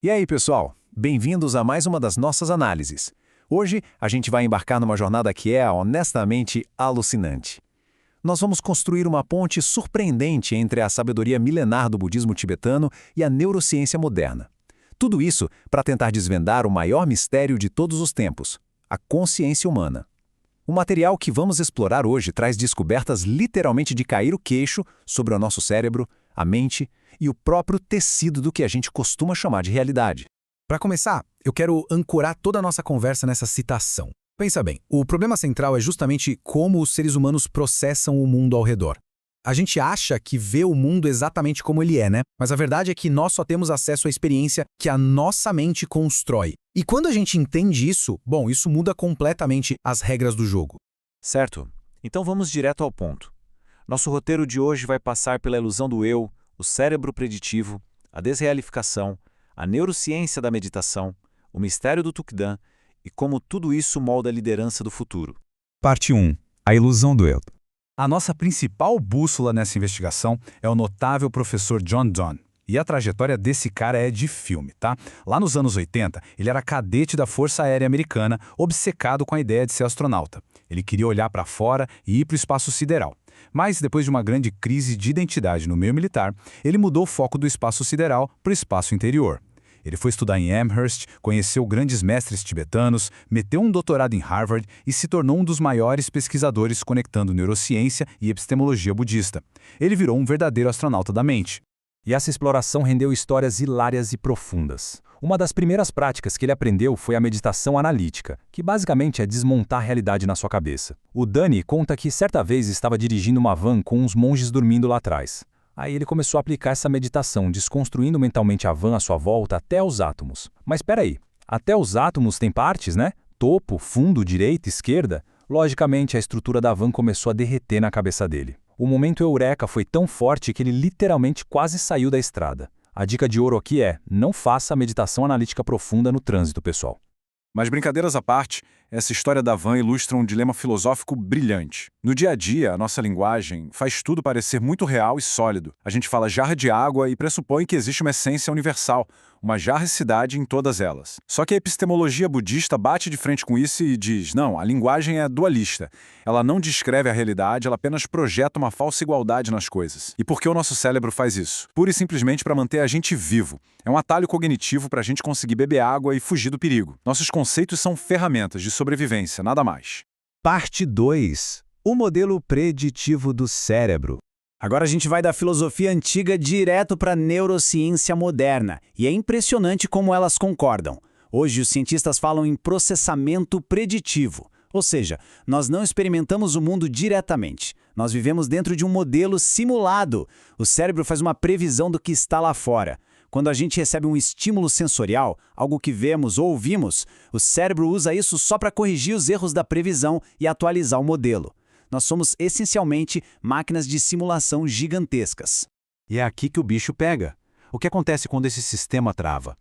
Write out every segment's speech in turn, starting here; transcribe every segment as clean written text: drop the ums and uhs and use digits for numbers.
E aí, pessoal? Bem-vindos a mais uma das nossas análises. Hoje, a gente vai embarcar numa jornada que é, honestamente, alucinante. Nós vamos construir uma ponte surpreendente entre a sabedoria milenar do budismo tibetano e a neurociência moderna. Tudo isso para tentar desvendar o maior mistério de todos os tempos, a consciência humana. O material que vamos explorar hoje traz descobertas literalmente de cair o queixo sobre o nosso cérebro, a mente e o próprio tecido do que a gente costuma chamar de realidade. Para começar, eu quero ancorar toda a nossa conversa nessa citação. Pensa bem, o problema central é justamente como os seres humanos processam o mundo ao redor. A gente acha que vê o mundo exatamente como ele é, né? Mas a verdade é que nós só temos acesso à experiência que a nossa mente constrói. E quando a gente entende isso, bom, isso muda completamente as regras do jogo. Certo. Então vamos direto ao ponto. Nosso roteiro de hoje vai passar pela ilusão do eu, o cérebro preditivo, a desrealificação, a neurociência da meditação, o mistério do Tukdan e como tudo isso molda a liderança do futuro. Parte 1. A ilusão do eu. A nossa principal bússola nessa investigação é o notável professor John Donne. E a trajetória desse cara é de filme, tá? Lá nos anos 80, ele era cadete da Força Aérea Americana, obcecado com a ideia de ser astronauta. Ele queria olhar para fora e ir para o espaço sideral. Mas, depois de uma grande crise de identidade no meio militar, ele mudou o foco do espaço sideral para o espaço interior. Ele foi estudar em Amherst, conheceu grandes mestres tibetanos, meteu um doutorado em Harvard e se tornou um dos maiores pesquisadores conectando neurociência e epistemologia budista. Ele virou um verdadeiro astronauta da mente. E essa exploração rendeu histórias hilárias e profundas. Uma das primeiras práticas que ele aprendeu foi a meditação analítica, que basicamente é desmontar a realidade na sua cabeça. O Dani conta que certa vez estava dirigindo uma van com uns monges dormindo lá atrás. Aí ele começou a aplicar essa meditação, desconstruindo mentalmente a van à sua volta até os átomos. Mas espera aí, até os átomos têm partes, né? Topo, fundo, direita, esquerda? Logicamente, a estrutura da van começou a derreter na cabeça dele. O momento eureka foi tão forte que ele literalmente quase saiu da estrada. A dica de ouro aqui é: não faça a meditação analítica profunda no trânsito, pessoal. Mas brincadeiras à parte, essa história da van ilustra um dilema filosófico brilhante. No dia a dia, a nossa linguagem faz tudo parecer muito real e sólido. A gente fala jarra de água e pressupõe que existe uma essência universal, uma jarricidade em todas elas. Só que a epistemologia budista bate de frente com isso e diz: não, a linguagem é dualista. Ela não descreve a realidade, ela apenas projeta uma falsa igualdade nas coisas. E por que o nosso cérebro faz isso? Pura e simplesmente para manter a gente vivo. É um atalho cognitivo para a gente conseguir beber água e fugir do perigo. Nossos conceitos são ferramentas de sobrevivência, nada mais. Parte 2. O modelo preditivo do cérebro. Agora a gente vai da filosofia antiga direto para a neurociência moderna, e é impressionante como elas concordam. Hoje os cientistas falam em processamento preditivo, ou seja, nós não experimentamos o mundo diretamente, nós vivemos dentro de um modelo simulado. O cérebro faz uma previsão do que está lá fora. Quando a gente recebe um estímulo sensorial, algo que vemos ou ouvimos, o cérebro usa isso só para corrigir os erros da previsão e atualizar o modelo. Nós somos essencialmente máquinas de simulação gigantescas. E é aqui que o bicho pega. O que acontece quando esse sistema trava?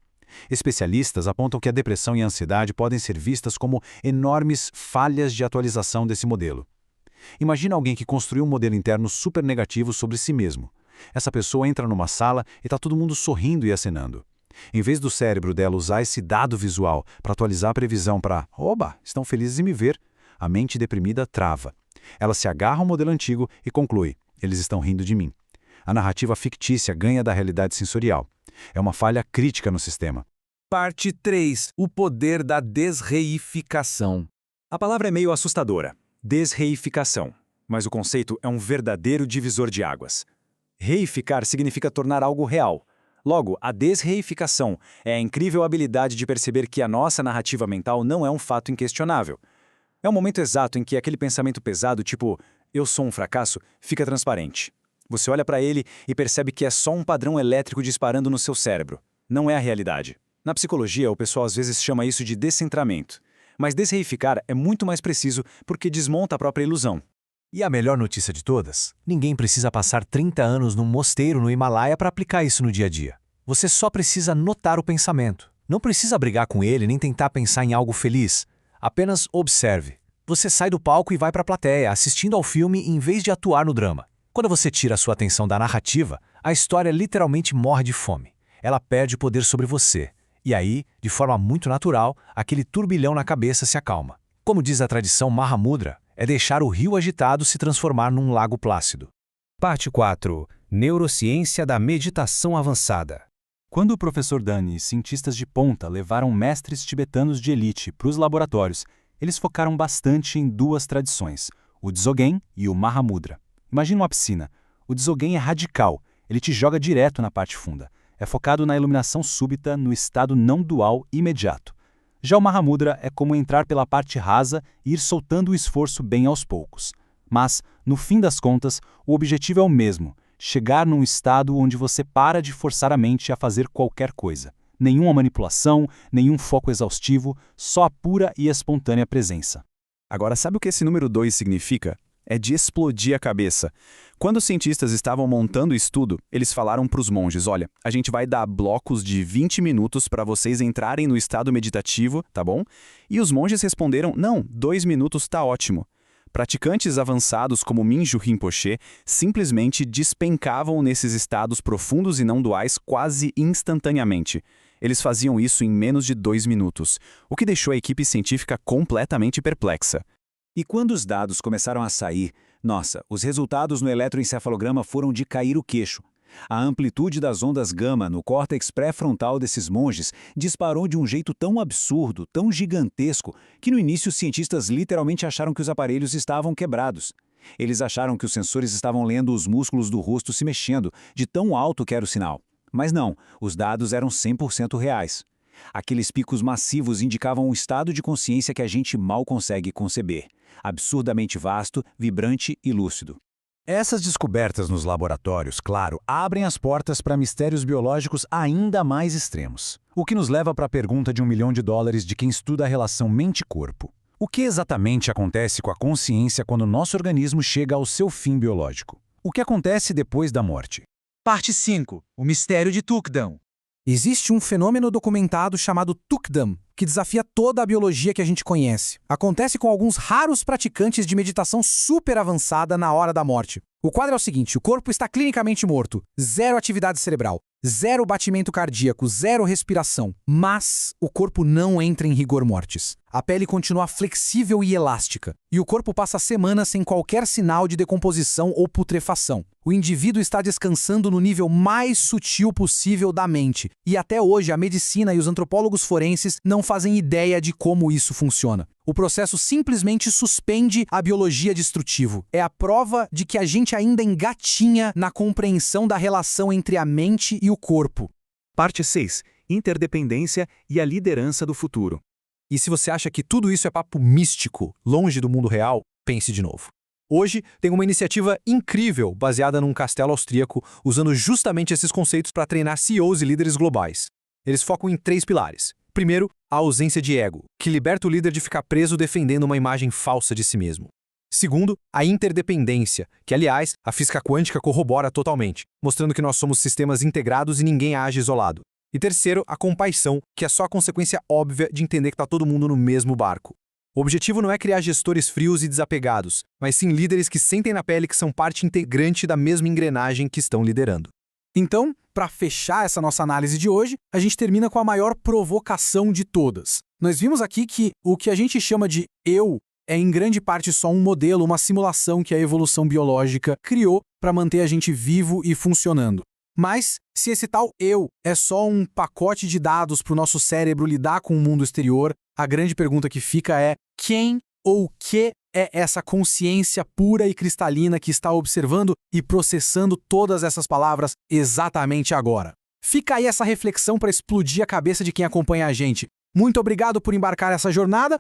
Especialistas apontam que a depressão e a ansiedade podem ser vistas como enormes falhas de atualização desse modelo. Imagina alguém que construiu um modelo interno super negativo sobre si mesmo. Essa pessoa entra numa sala e está todo mundo sorrindo e acenando. Em vez do cérebro dela usar esse dado visual para atualizar a previsão para "oba, estão felizes em me ver", a mente deprimida trava. Ela se agarra ao modelo antigo e conclui: eles estão rindo de mim. A narrativa fictícia ganha da realidade sensorial. É uma falha crítica no sistema. Parte 3. O poder da desreificação. A palavra é meio assustadora, desreificação, mas o conceito é um verdadeiro divisor de águas. Reificar significa tornar algo real. Logo, a desreificação é a incrível habilidade de perceber que a nossa narrativa mental não é um fato inquestionável. É o momento exato em que aquele pensamento pesado, tipo "eu sou um fracasso", fica transparente. Você olha para ele e percebe que é só um padrão elétrico disparando no seu cérebro. Não é a realidade. Na psicologia, o pessoal às vezes chama isso de descentramento. Mas desreificar é muito mais preciso porque desmonta a própria ilusão. E a melhor notícia de todas? Ninguém precisa passar 30 anos num mosteiro no Himalaia para aplicar isso no dia a dia. Você só precisa notar o pensamento. Não precisa brigar com ele nem tentar pensar em algo feliz. Apenas observe. Você sai do palco e vai para a plateia, assistindo ao filme em vez de atuar no drama. Quando você tira a sua atenção da narrativa, a história literalmente morre de fome. Ela perde poder sobre você. E aí, de forma muito natural, aquele turbilhão na cabeça se acalma. Como diz a tradição Mahamudra, é deixar o rio agitado se transformar num lago plácido. Parte 4. Neurociência da meditação avançada. Quando o professor Dani e cientistas de ponta levaram mestres tibetanos de elite para os laboratórios, eles focaram bastante em duas tradições, o Dzogchen e o Mahamudra. Imagina uma piscina. O Dzogchen é radical, ele te joga direto na parte funda. É focado na iluminação súbita, no estado não dual imediato. Já o Mahamudra é como entrar pela parte rasa e ir soltando o esforço bem aos poucos. Mas, no fim das contas, o objetivo é o mesmo, chegar num estado onde você para de forçar a mente a fazer qualquer coisa. Nenhuma manipulação, nenhum foco exaustivo, só a pura e espontânea presença. Agora, sabe o que esse número 2 significa? É de explodir a cabeça. Quando os cientistas estavam montando o estudo, eles falaram para os monges, olha, a gente vai dar blocos de 20 minutos para vocês entrarem no estado meditativo, tá bom? E os monges responderam, não, 2 minutos tá ótimo. Praticantes avançados como Mingyur Rinpoche simplesmente despencavam nesses estados profundos e não duais quase instantaneamente. Eles faziam isso em menos de 2 minutos, o que deixou a equipe científica completamente perplexa. E quando os dados começaram a sair, nossa, os resultados no eletroencefalograma foram de cair o queixo. A amplitude das ondas gama no córtex pré-frontal desses monges disparou de um jeito tão absurdo, tão gigantesco, que no início os cientistas literalmente acharam que os aparelhos estavam quebrados. Eles acharam que os sensores estavam lendo os músculos do rosto se mexendo, de tão alto que era o sinal. Mas não, os dados eram 100% reais. Aqueles picos massivos indicavam um estado de consciência que a gente mal consegue conceber. Absurdamente vasto, vibrante e lúcido. Essas descobertas nos laboratórios, claro, abrem as portas para mistérios biológicos ainda mais extremos. O que nos leva para a pergunta de $1 milhão de quem estuda a relação mente-corpo. O que exatamente acontece com a consciência quando o nosso organismo chega ao seu fim biológico? O que acontece depois da morte? Parte 5. O mistério de Tukdam. Existe um fenômeno documentado chamado Tukdam, que desafia toda a biologia que a gente conhece. Acontece com alguns raros praticantes de meditação super avançada na hora da morte. O quadro é o seguinte, o corpo está clinicamente morto, 0 atividade cerebral, 0 batimento cardíaco, 0 respiração, mas o corpo não entra em rigor mortis. A pele continua flexível e elástica, e o corpo passa semanas sem qualquer sinal de decomposição ou putrefação. O indivíduo está descansando no nível mais sutil possível da mente, e até hoje a medicina e os antropólogos forenses não fazem ideia de como isso funciona. O processo simplesmente suspende a biologia destrutiva. É a prova de que a gente ainda engatinha na compreensão da relação entre a mente e o corpo. Parte 6. Interdependência e a liderança do futuro. E se você acha que tudo isso é papo místico, longe do mundo real, pense de novo. Hoje tem uma iniciativa incrível baseada num castelo austríaco usando justamente esses conceitos para treinar CEOs e líderes globais. Eles focam em 3 pilares. Primeiro, a ausência de ego, que liberta o líder de ficar preso defendendo uma imagem falsa de si mesmo. Segundo, a interdependência, que, aliás, a física quântica corrobora totalmente, mostrando que nós somos sistemas integrados e ninguém age isolado. E terceiro, a compaixão, que é só a consequência óbvia de entender que está todo mundo no mesmo barco. O objetivo não é criar gestores frios e desapegados, mas sim líderes que sentem na pele que são parte integrante da mesma engrenagem que estão liderando. Então, para fechar essa nossa análise de hoje, a gente termina com a maior provocação de todas. Nós vimos aqui que o que a gente chama de eu é em grande parte só um modelo, uma simulação que a evolução biológica criou para manter a gente vivo e funcionando. Mas, se esse tal eu é só um pacote de dados para o nosso cérebro lidar com o mundo exterior, a grande pergunta que fica é quem ou o que é essa consciência pura e cristalina que está observando e processando todas essas palavras exatamente agora? Fica aí essa reflexão para explodir a cabeça de quem acompanha a gente. Muito obrigado por embarcar nessa jornada